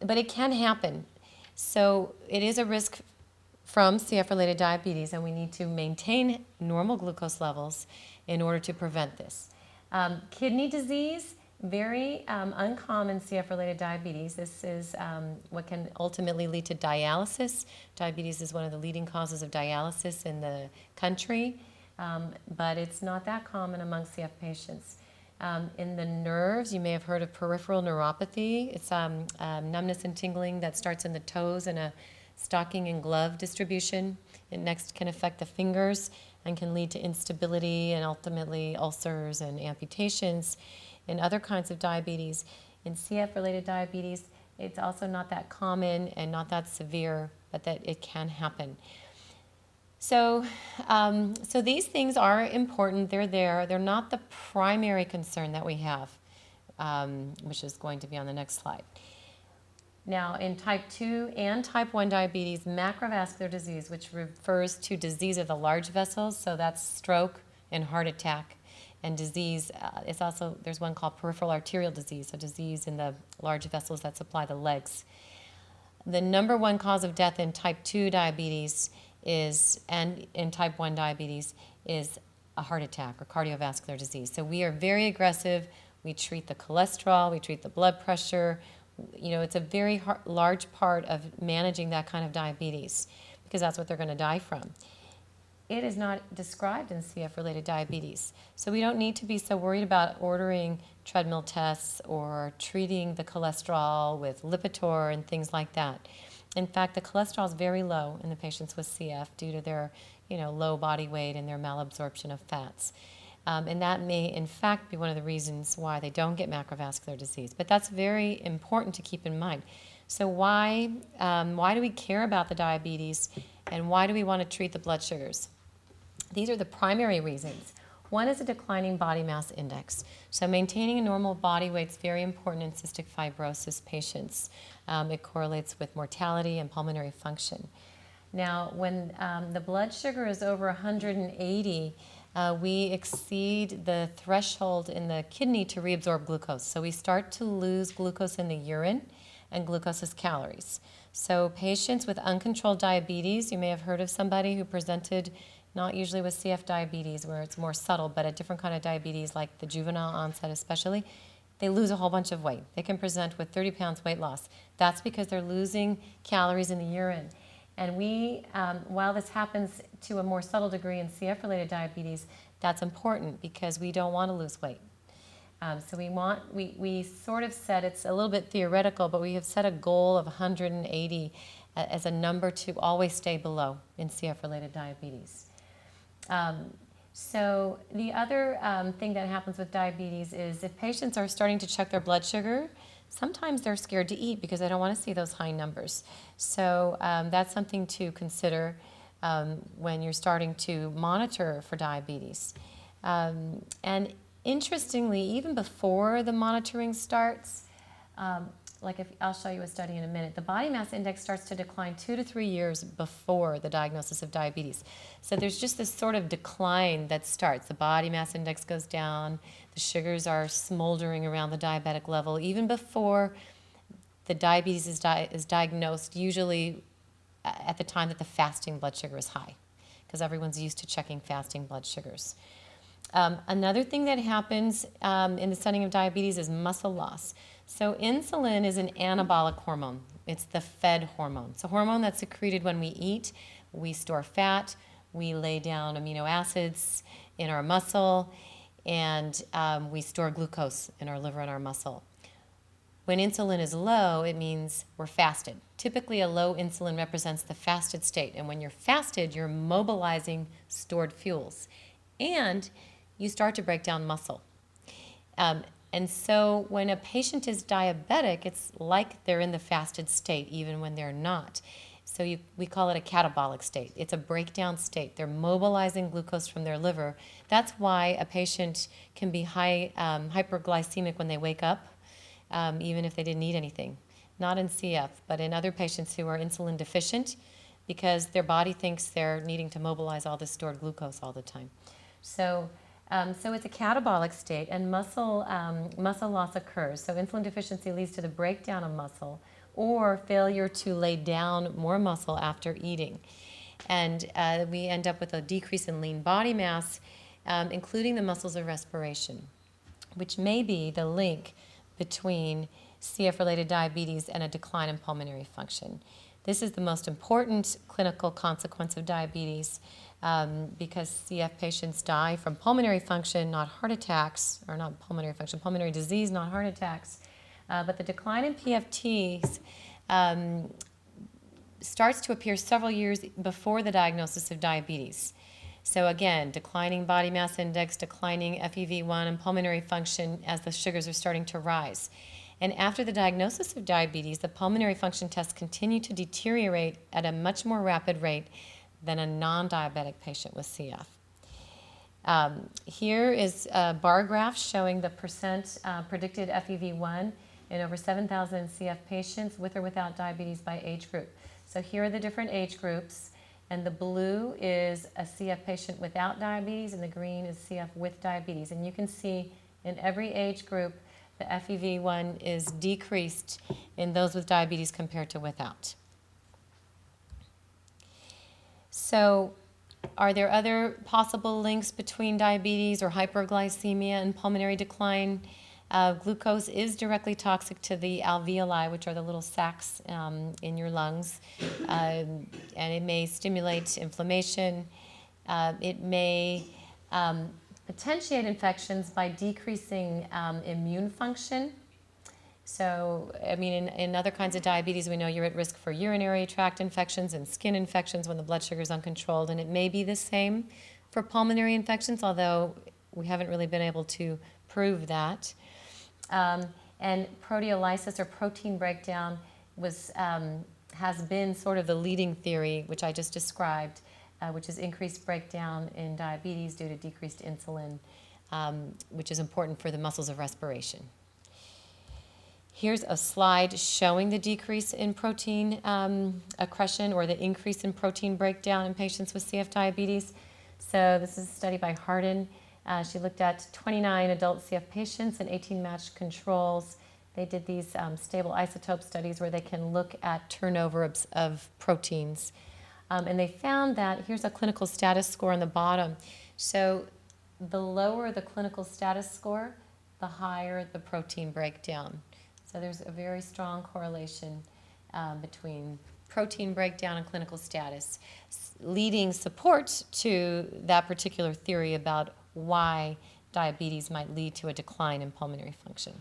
but it can happen. So it is a risk from CF-related diabetes, and we need to maintain normal glucose levels in order to prevent this. Kidney disease, very uncommon CF-related diabetes. This is what can ultimately lead to dialysis. Diabetes is one of the leading causes of dialysis in the country, but it's not that common among CF patients. In the nerves, you may have heard of peripheral neuropathy. It's numbness and tingling that starts in the toes in a stocking and glove distribution. It next can affect the fingers and can lead to instability and ultimately ulcers and amputations and other kinds of diabetes. In CF-related diabetes, it's also not that common and not that severe, but that it can happen. So these things are important. They're there. They're not the primary concern that we have, which is going to be on the next slide. Now, in type 2 and type 1 diabetes, macrovascular disease, which refers to disease of the large vessels, so that's stroke and heart attack, and disease, it's also, there's one called peripheral arterial disease, so disease in the large vessels that supply the legs. The number one cause of death in type 2 diabetes is, and in type 1 diabetes, is a heart attack or cardiovascular disease. So we are very aggressive. We treat the cholesterol, we treat the blood pressure. You know, it's a very large part of managing that kind of diabetes because that's what they're going to die from. It is not described in CF-related diabetes. So we don't need to be so worried about ordering treadmill tests or treating the cholesterol with Lipitor and things like that. In fact, the cholesterol is very low in the patients with CF due to their, low body weight and their malabsorption of fats. And that may, in fact, be one of the reasons why they don't get macrovascular disease. But that's very important to keep in mind. So why do we care about the diabetes, and why do we want to treat the blood sugars? These are the primary reasons. One is a declining body mass index. So maintaining a normal body weight is very important in cystic fibrosis patients. It correlates with mortality and pulmonary function. Now, when the blood sugar is over 180, we exceed the threshold in the kidney to reabsorb glucose. So we start to lose glucose in the urine, and glucose is calories. So patients with uncontrolled diabetes, you may have heard of somebody who presented not usually with CF diabetes where it's more subtle, but a different kind of diabetes like the juvenile onset especially, they lose a whole bunch of weight. They can present with 30 pounds weight loss. That's because they're losing calories in the urine. And we, while this happens to a more subtle degree in CF-related diabetes, that's important because we don't want to lose weight. So we sort of set, it's a little bit theoretical, but we have set a goal of 180 as a number to always stay below in CF-related diabetes. So the other thing that happens with diabetes is if patients are starting to check their blood sugar, sometimes they're scared to eat because they don't want to see those high numbers. So that's something to consider when you're starting to monitor for diabetes. And interestingly, even before the monitoring starts, I'll show you a study in a minute, the body mass index starts to decline 2 to 3 years before the diagnosis of diabetes. So there's just this sort of decline that starts. The body mass index goes down, the sugars are smoldering around the diabetic level even before the diabetes is diagnosed, usually at the time that the fasting blood sugar is high, because everyone's used to checking fasting blood sugars. Another thing that happens in the setting of diabetes is muscle loss. So insulin is an anabolic hormone. It's the fed hormone. It's a hormone that's secreted when we eat. We store fat, we lay down amino acids in our muscle, and we store glucose in our liver and our muscle. When insulin is low, it means we're fasted. Typically, a low insulin represents the fasted state. And when you're fasted, you're mobilizing stored fuels. And you start to break down muscle. And so when a patient is diabetic, it's like they're in the fasted state, even when they're not. So we call it a catabolic state. It's a breakdown state. They're mobilizing glucose from their liver. That's why a patient can be hyperglycemic when they wake up, even if they didn't eat anything. Not in CF, but in other patients who are insulin deficient, because their body thinks they're needing to mobilize all this stored glucose all the time. So it's a catabolic state, and muscle loss occurs. So insulin deficiency leads to the breakdown of muscle, or failure to lay down more muscle after eating. And we end up with a decrease in lean body mass, including the muscles of respiration, which may be the link between CF-related diabetes and a decline in pulmonary function. This is the most important clinical consequence of diabetes because CF patients die from pulmonary function, not heart attacks, or not pulmonary function, pulmonary disease, not heart attacks. But the decline in PFTs starts to appear several years before the diagnosis of diabetes. So again, declining body mass index, declining FEV1 and pulmonary function as the sugars are starting to rise. And after the diagnosis of diabetes, the pulmonary function tests continue to deteriorate at a much more rapid rate than a non-diabetic patient with CF. Here is a bar graph showing the percent predicted FEV1 in over 7,000 CF patients with or without diabetes by age group. So here are the different age groups, and the blue is a CF patient without diabetes, and the green is CF with diabetes. And you can see in every age group, the FEV1 is decreased in those with diabetes compared to without. So, are there other possible links between diabetes or hyperglycemia and pulmonary decline? Glucose is directly toxic to the alveoli, which are the little sacs in your lungs, and it may stimulate inflammation. It may potentiate infections by decreasing immune function. So, I mean, in other kinds of diabetes, we know you're at risk for urinary tract infections and skin infections when the blood sugar is uncontrolled, and it may be the same for pulmonary infections, although we haven't really been able to prove that. And proteolysis, or protein breakdown, has been sort of the leading theory, which I just described, which is increased breakdown in diabetes due to decreased insulin, which is important for the muscles of respiration. Here's a slide showing the decrease in protein accretion, or the increase in protein breakdown in patients with CF diabetes. So this is a study by Hardin. She looked at 29 adult CF patients and 18 matched controls. They did these stable isotope studies where they can look at turnover of proteins. And they found that, here's a clinical status score on the bottom. So the lower the clinical status score, the higher the protein breakdown. So there's a very strong correlation between protein breakdown and clinical status, leading support to that particular theory about why diabetes might lead to a decline in pulmonary function.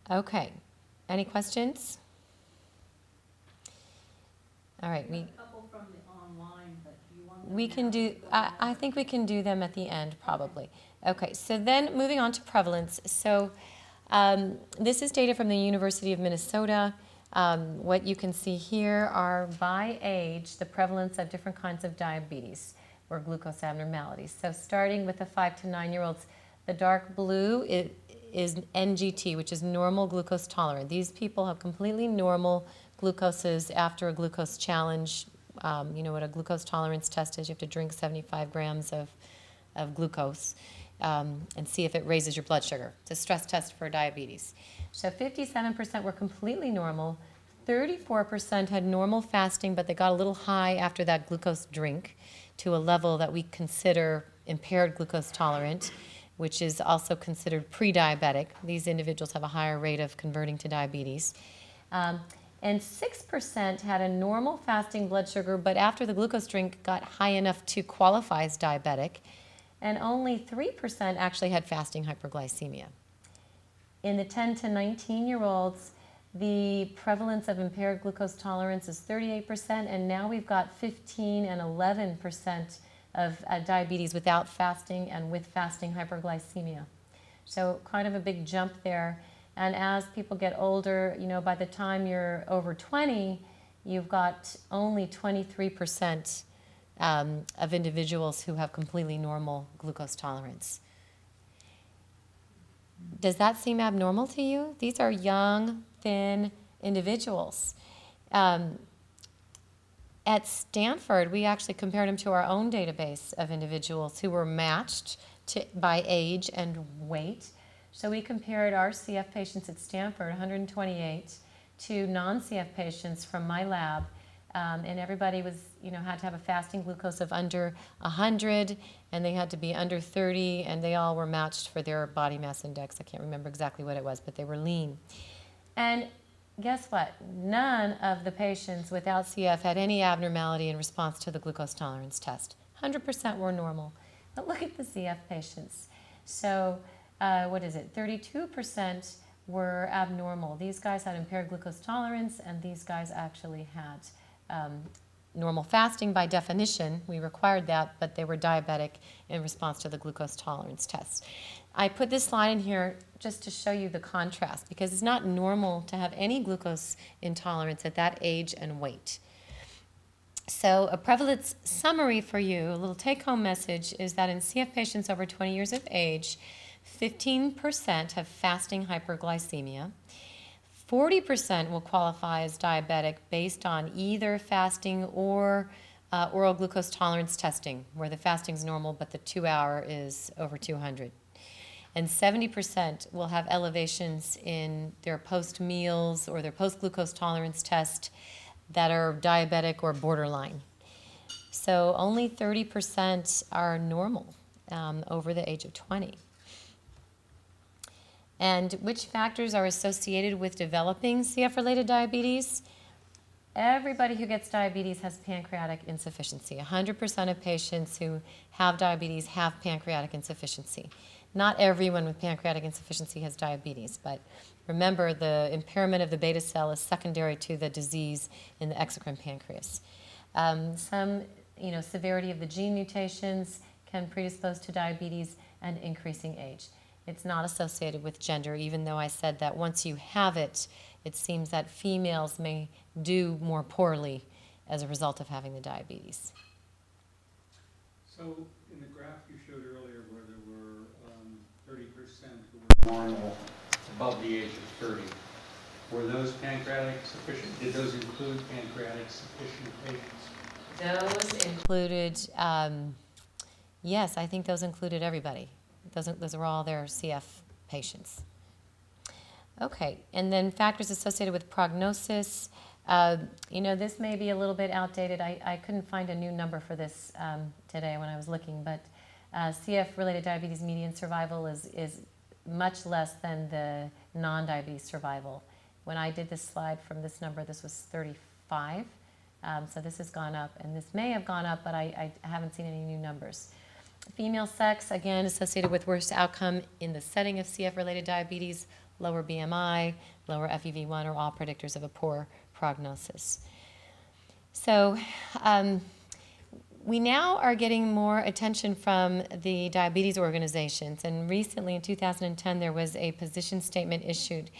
Okay, any questions? All right, a couple from the online, but do you want them we can do, I think we can do them at the end probably. Okay, so then moving on to prevalence. So this is data from the University of Minnesota. What you can see here are by age the prevalence of different kinds of diabetes or glucose abnormalities. So starting with the 5 to 9-year-olds, the dark blue is NGT, which is normal glucose tolerant. These people have completely normal glucoses after a glucose challenge. You know what a glucose tolerance test is. You have to drink 75 grams of glucose and see if it raises your blood sugar. It's a stress test for diabetes. So 57% were completely normal. 34% had normal fasting, but they got a little high after that glucose drink to a level that we consider impaired glucose tolerant, which is also considered pre-diabetic. These individuals have a higher rate of converting to diabetes. And 6% had a normal fasting blood sugar, but after the glucose drink got high enough to qualify as diabetic. And only 3% actually had fasting hyperglycemia. In the 10 to 19-year-olds, the prevalence of impaired glucose tolerance is 38%, and now we've got 15 and 11% of diabetes without fasting and with fasting hyperglycemia. So kind of a big jump there. And as people get older, you know, by the time you're over 20, you've got only 23% of individuals who have completely normal glucose tolerance. Does that seem abnormal to you? These are young, thin individuals. At Stanford, we actually compared them to our own database of individuals who were matched by age and weight. So we compared our CF patients at Stanford, 128, to non-CF patients from my lab, and everybody was, had to have a fasting glucose of under 100, and they had to be under 30, and they all were matched for their body mass index. I can't remember exactly what it was, but they were lean. And guess what? None of the patients without CF had any abnormality in response to the glucose tolerance test. 100% were normal. But look at the CF patients. So, 32% were abnormal. These guys had impaired glucose tolerance, and these guys actually had normal fasting by definition. We required that, but they were diabetic in response to the glucose tolerance test. I put this slide in here just to show you the contrast, because it's not normal to have any glucose intolerance at that age and weight. So a prevalence summary for you, a little take-home message, is that in CF patients over 20 years of age, 15% have fasting hyperglycemia. 40% will qualify as diabetic based on either fasting or oral glucose tolerance testing, where the fasting is normal but the 2-hour is over 200. And 70% will have elevations in their post-meals or their post-glucose tolerance test that are diabetic or borderline. So only 30% are normal over the age of 20. And which factors are associated with developing CF-related diabetes? Everybody who gets diabetes has pancreatic insufficiency. 100% of patients who have diabetes have pancreatic insufficiency. Not everyone with pancreatic insufficiency has diabetes, but remember, the impairment of the beta cell is secondary to the disease in the exocrine pancreas. Some severity of the gene mutations can predispose to diabetes and increasing age. It's not associated with gender, even though I said that once you have it, it seems that females may do more poorly as a result of having the diabetes. So in the graph you showed earlier where there were 30% who were normal above the age of 30, were those pancreatic sufficient? Did those include pancreatic sufficient patients? Those included, yes, I think those included everybody. Those are all their CF patients. Okay, and then factors associated with prognosis. This may be a little bit outdated. I couldn't find a new number for this today when I was looking, but CF-related diabetes median survival is much less than the non-diabetes survival. When I did this slide from this number, this was 35. So this has gone up, and this may have gone up, but I haven't seen any new numbers. Female sex, again, associated with worse outcome in the setting of CF-related diabetes. Lower BMI, lower FEV1 are all predictors of a poor prognosis. So we now are getting more attention from the diabetes organizations, and recently in 2010 there was a position statement issued.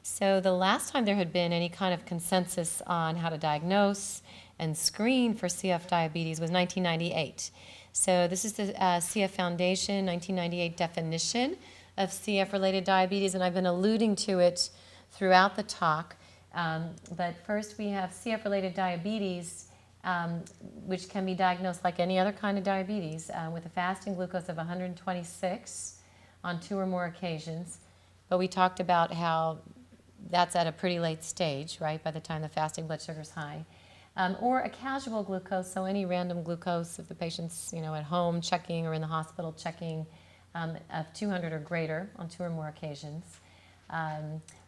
So the last time there had been any kind of consensus on how to diagnose and screen for CF diabetes was 1998. So this is the CF Foundation 1998 definition of CF-related diabetes, and I've been alluding to it throughout the talk. But first we have CF-related diabetes, which can be diagnosed like any other kind of diabetes with a fasting glucose of 126 on 2 or more occasions. But we talked about how that's at a pretty late stage, right, by the time the fasting blood sugar is high. Or a casual glucose, so any random glucose if the patient's at home checking or in the hospital checking of 200 or greater on 2 or more occasions,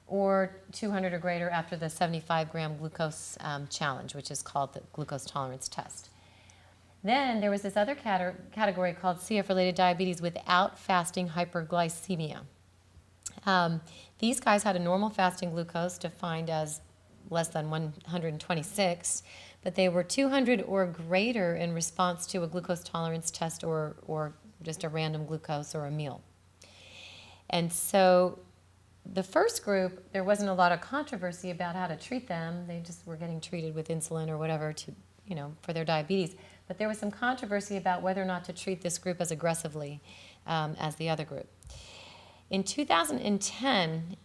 or 200 or greater after the 75-gram glucose challenge, which is called the glucose tolerance test. Then there was this other category called CF-related diabetes without fasting hyperglycemia. These guys had a normal fasting glucose defined as less than 126, but they were 200 or greater in response to a glucose tolerance test or just a random glucose or a meal. And so the first group, there wasn't a lot of controversy about how to treat them. They just were getting treated with insulin or whatever to, for their diabetes. But there was some controversy about whether or not to treat this group as aggressively as the other group. In 2010,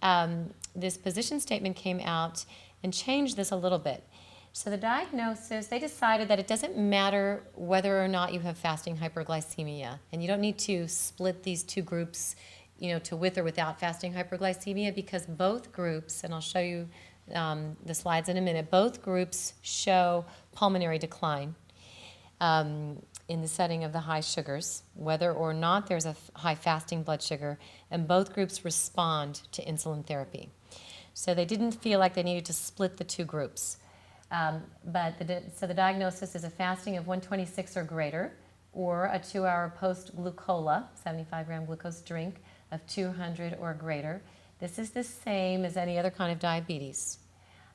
this position statement came out and changed this a little bit. So the diagnosis, they decided that it doesn't matter whether or not you have fasting hyperglycemia, and you don't need to split these two groups to with or without fasting hyperglycemia, because both groups, and I'll show you the slides in a minute, both groups show pulmonary decline in the setting of the high sugars, whether or not there's a high fasting blood sugar, and both groups respond to insulin therapy. So they didn't feel like they needed to split the two groups. So the diagnosis is a fasting of 126 or greater, or a 2-hour post-glucola, 75-gram glucose drink of 200 or greater. This is the same as any other kind of diabetes,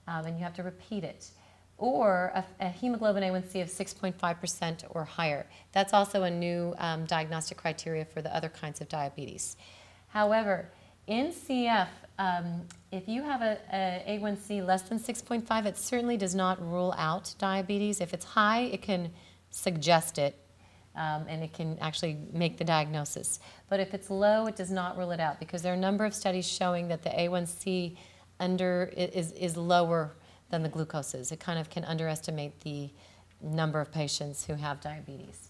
and you have to repeat it. Or a hemoglobin A1C of 6.5% or higher. That's also a new diagnostic criteria for the other kinds of diabetes. However, in CF, if you have a A1C less than 6.5, it certainly does not rule out diabetes. If it's high, it can suggest it, and it can actually make the diagnosis. But if it's low, it does not rule it out, because there are a number of studies showing that the A1C is lower than the glucose is. It kind of can underestimate the number of patients who have diabetes.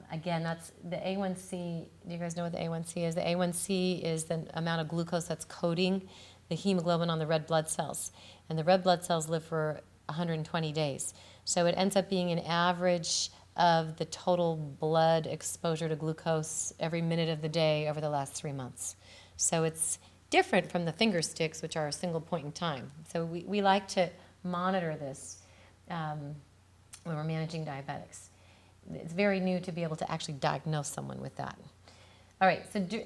Again, that's the A1C. Do you guys know what the A1C is? The A1C is the amount of glucose that's coating the hemoglobin on the red blood cells. And the red blood cells live for 120 days. So it ends up being an average of the total blood exposure to glucose every minute of the day over the last 3 months. So it's different from the finger sticks, which are a single point in time. So we like to monitor this when we're managing diabetics. It's very new to be able to actually diagnose someone with that. All right,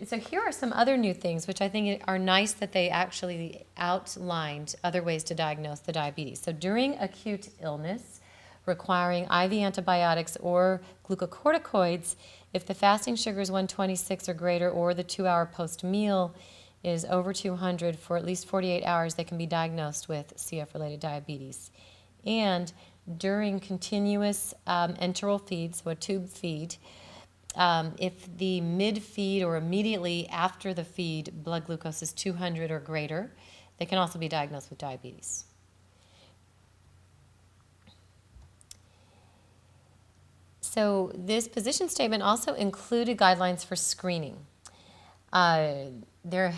so here are some other new things, which I think are nice that they actually outlined other ways to diagnose the diabetes. So during acute illness requiring IV antibiotics or glucocorticoids, if the fasting sugar is 126 or greater, or the 2-hour post-meal is over 200 for at least 48 hours, they can be diagnosed with CF-related diabetes. And during continuous enteral feed, so a tube feed, if the mid-feed or immediately after the feed blood glucose is 200 or greater, they can also be diagnosed with diabetes. So this position statement also included guidelines for screening. There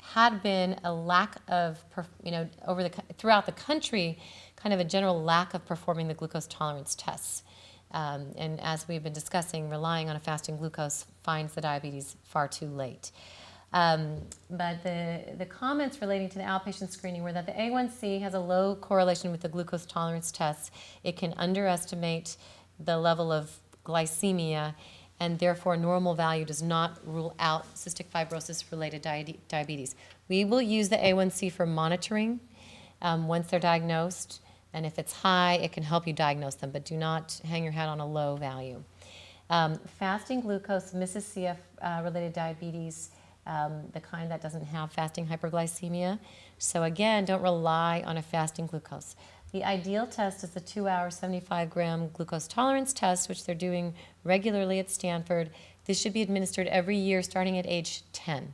had been a lack of, throughout the country, kind of a general lack of performing the glucose tolerance tests. And as we've been discussing, relying on a fasting glucose finds the diabetes far too late. But the comments relating to the outpatient screening were that the A1C has a low correlation with the glucose tolerance tests. It can underestimate the level of glycemia, and therefore normal value does not rule out cystic fibrosis-related diabetes. We will use the A1C for monitoring once they're diagnosed, and if it's high, it can help you diagnose them, but do not hang your hat on a low value. Fasting glucose misses CF-related diabetes, the kind that doesn't have fasting hyperglycemia. So again, don't rely on a fasting glucose. The ideal test is the 2-hour 75-gram glucose tolerance test, which they're doing regularly at Stanford. This should be administered every year starting at age 10.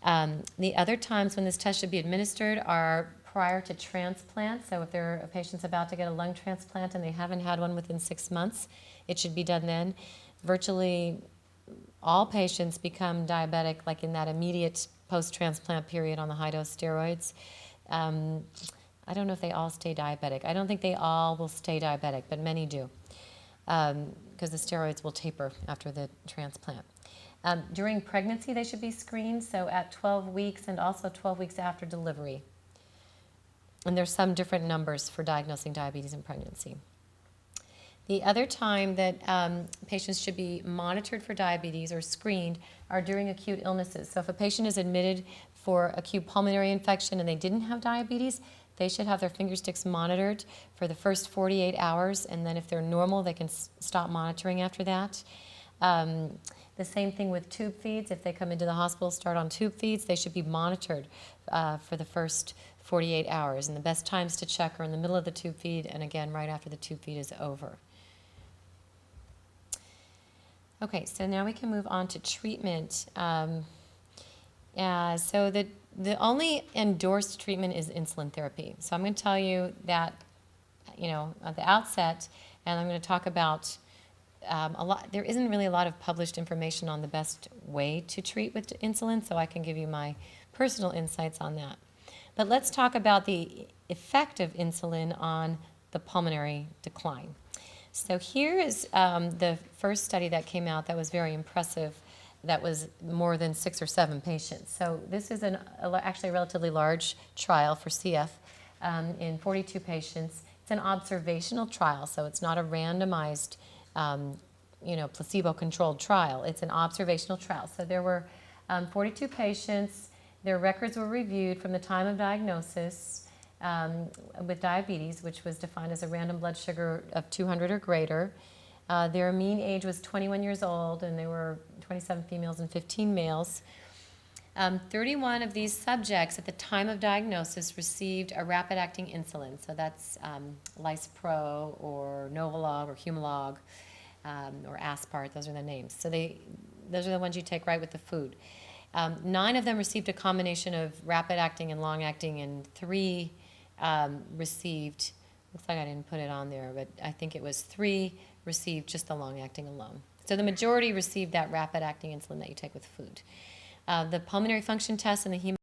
The other times when this test should be administered are prior to transplant. So if there are patients about to get a lung transplant and they haven't had one within 6 months, it should be done then. Virtually all patients become diabetic like in that immediate post-transplant period on the high-dose steroids. I don't know if they all stay diabetic. I don't think they all will stay diabetic, but many do, because the steroids will taper after the transplant. During pregnancy, they should be screened, so at 12 weeks and also 12 weeks after delivery. And there's some different numbers for diagnosing diabetes in pregnancy. The other time that patients should be monitored for diabetes or screened are during acute illnesses. So if a patient is admitted for acute pulmonary infection and they didn't have diabetes, they should have their finger sticks monitored for the first 48 hours, and then if they're normal, they can stop monitoring after that. The same thing with tube feeds. If they come into the hospital, start on tube feeds, they should be monitored for the first 48 hours. And the best times to check are in the middle of the tube feed and again right after the tube feed is over. Okay, so now we can move on to treatment. So the only endorsed treatment is insulin therapy. So I'm going to tell you that, at the outset, and I'm going to talk about there isn't really a lot of published information on the best way to treat with insulin, so I can give you my personal insights on that. But let's talk about the effect of insulin on the pulmonary decline. So here is the first study that came out that was very impressive. That was more than 6 or 7 patients. So this is actually a relatively large trial for CF in 42 patients. It's an observational trial, so it's not a randomized, placebo-controlled trial. It's an observational trial. So there were 42 patients. Their records were reviewed from the time of diagnosis with diabetes, which was defined as a random blood sugar of 200 or greater. Their mean age was 21 years old, and there were 27 females and 15 males. 31 of these subjects at the time of diagnosis received a rapid-acting insulin. So that's Lispro or Novolog or Humalog or Aspart. Those are the names. So those are the ones you take right with the food. 9 of them received a combination of rapid-acting and long-acting, and 3 received, looks like I didn't put it on there, but I think it was 3 received just the long-acting alone. So the majority received that rapid-acting insulin that you take with food. The pulmonary function test and the